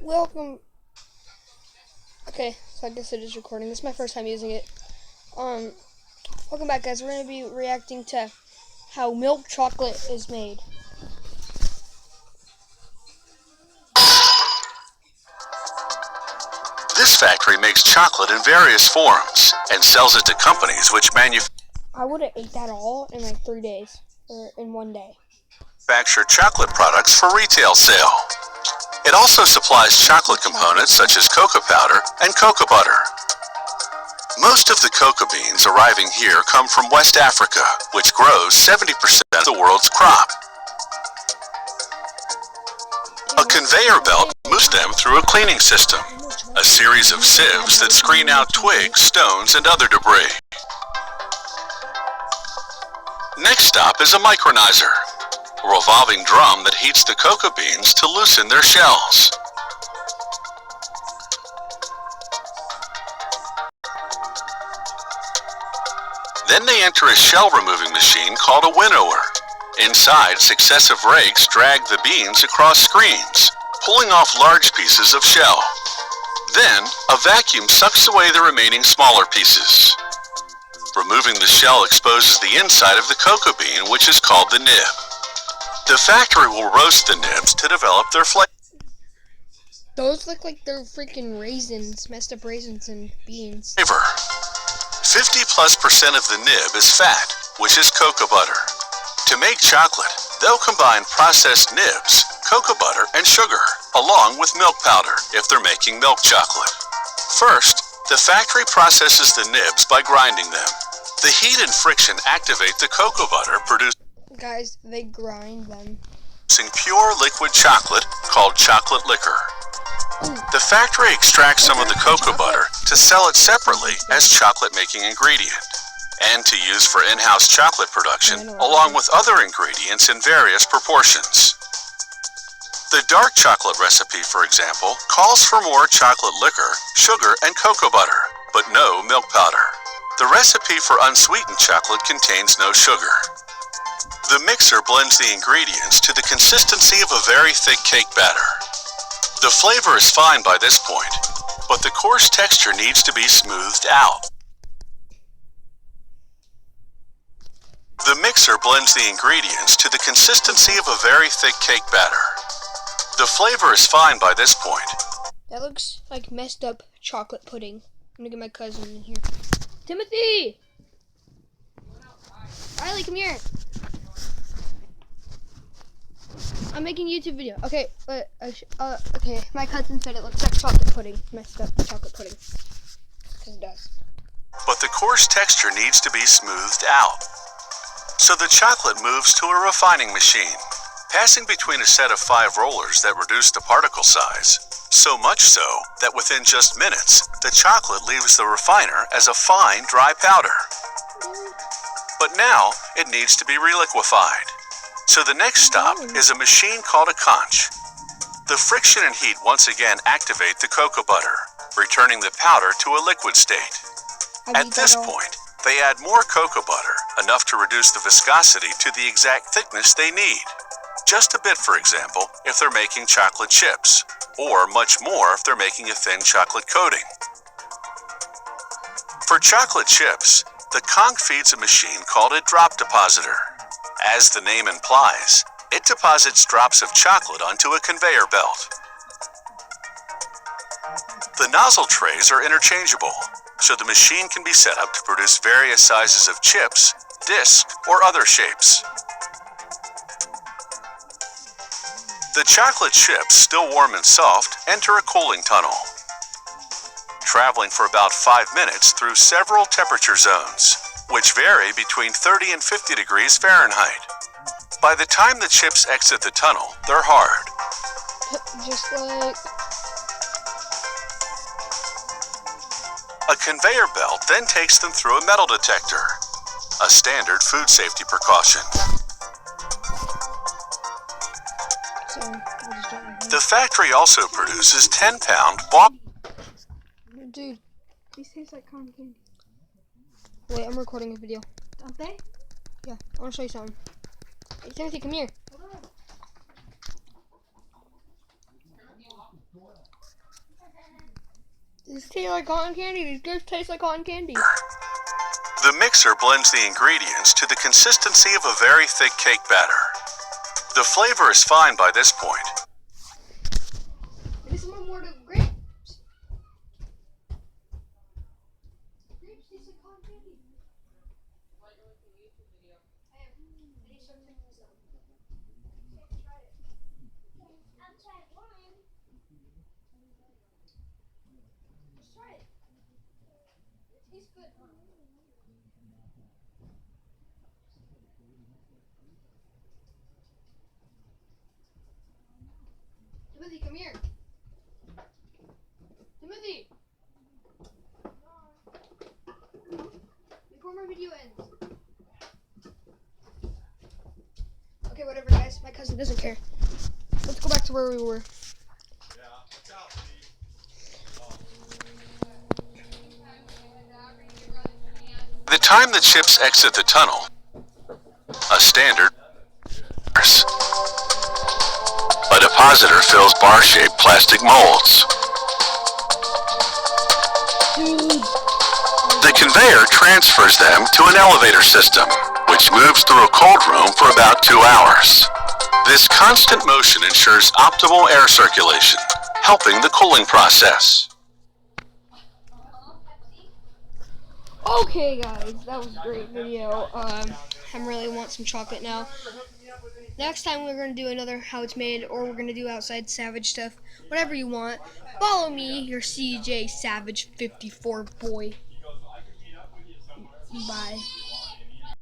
Welcome. Okay, so I guess it is recording. This is my first time using it. Welcome back, guys. We're going to be reacting to how milk chocolate is made. This factory makes chocolate in various forms and sells it to companies which I would have ate that all in like 3 days, or in 1 day. manufacture chocolate products for retail sale. It also supplies chocolate components such as cocoa powder and cocoa butter. Most of the cocoa beans arriving here come from West Africa, which grows 70% of the world's crop. A conveyor belt moves them through a cleaning system, a series of sieves that screen out twigs, stones, and other debris. Next stop is a micronizer, a revolving drum that heats the cocoa beans to loosen their shells. Then they enter a shell removing machine called a winnower. Inside, successive rakes drag the beans across screens, pulling off large pieces of shell. Then, a vacuum sucks away the remaining smaller pieces. Removing the shell exposes the inside of the cocoa bean, which is called the nib. The factory will roast the nibs to develop their flavor. Those look like they're freaking raisins, messed up raisins and beans. 50+% of the nib is fat, which is cocoa butter. To make chocolate, they'll combine processed nibs, cocoa butter, and sugar, along with milk powder if they're making milk chocolate. First, the factory processes the nibs by grinding them. The heat and friction activate the cocoa butter, producing Guys, they grind them. pure liquid chocolate called chocolate liquor. The factory extracts some of the cocoa butter to sell it separately as chocolate-making ingredient, and to use for in-house chocolate production, along with other ingredients in various proportions. The dark chocolate recipe, for example, calls for more chocolate liquor, sugar, and cocoa butter, but no milk powder. The recipe for unsweetened chocolate contains no sugar. The mixer blends the ingredients to the consistency of a very thick cake batter. The flavor is fine by this point, but the coarse texture needs to be smoothed out. The mixer blends the ingredients to the consistency of a very thick cake batter. The flavor is fine by this point. That looks like messed up chocolate pudding. I'm gonna get my cousin in here. Timothy! Riley, come here. I'm making a YouTube video. Okay, okay. My cousin said it looks like chocolate pudding. Messed up chocolate pudding. Because it does. But the coarse texture needs to be smoothed out. So the chocolate moves to a refining machine, passing between a set of 5 rollers that reduce the particle size. So much so that within just minutes, the chocolate leaves the refiner as a fine, dry powder. But now, it needs to be reliquefied. So the next stop is a machine called a conch. The friction and heat once again activate the cocoa butter, returning the powder to a liquid state. At this point, they add more cocoa butter, enough to reduce the viscosity to the exact thickness they need. Just a bit, for example, if they're making chocolate chips, or much more if they're making a thin chocolate coating. For chocolate chips, the conch feeds a machine called a drop depositor. As the name implies, it deposits drops of chocolate onto a conveyor belt. The nozzle trays are interchangeable, so the machine can be set up to produce various sizes of chips, discs, or other shapes. The chocolate chips, still warm and soft, enter a cooling tunnel, traveling for about 5 minutes through several temperature zones, which vary between 30 and 50 degrees Fahrenheit. By the time the chips exit the tunnel, they're hard. Just like... A conveyor belt then takes them through a metal detector, a standard food safety precaution. The factory also produces 10-pound ball. Dude, these taste like cotton candy. Wait, I'm recording a video. Don't they? Yeah, I want to show you something. Hey, Timothy, come here. These taste like cotton candy. These grapes taste like cotton candy. The mixer blends the ingredients to the consistency of a very thick cake batter. The flavor is fine by this point. Maybe some more to grapes. Grapes taste like cotton candy. Try it. It tastes good, huh? Timothy, come here. Timothy! Before my video ends. Okay, whatever, guys. My cousin doesn't care. Let's go back to where we were. The time the chips exit the tunnel, a standard. A depositor fills bar-shaped plastic molds. The conveyor transfers them to an elevator system, which moves through a cold room for about 2 hours. This constant motion ensures optimal air circulation, helping the cooling process. Okay, guys, that was a great video. I really want some chocolate now. Next time we're going to do another how it's made, or we're going to do outside Savage stuff. Whatever you want. Follow me, your CJ Savage 54 boy. Bye.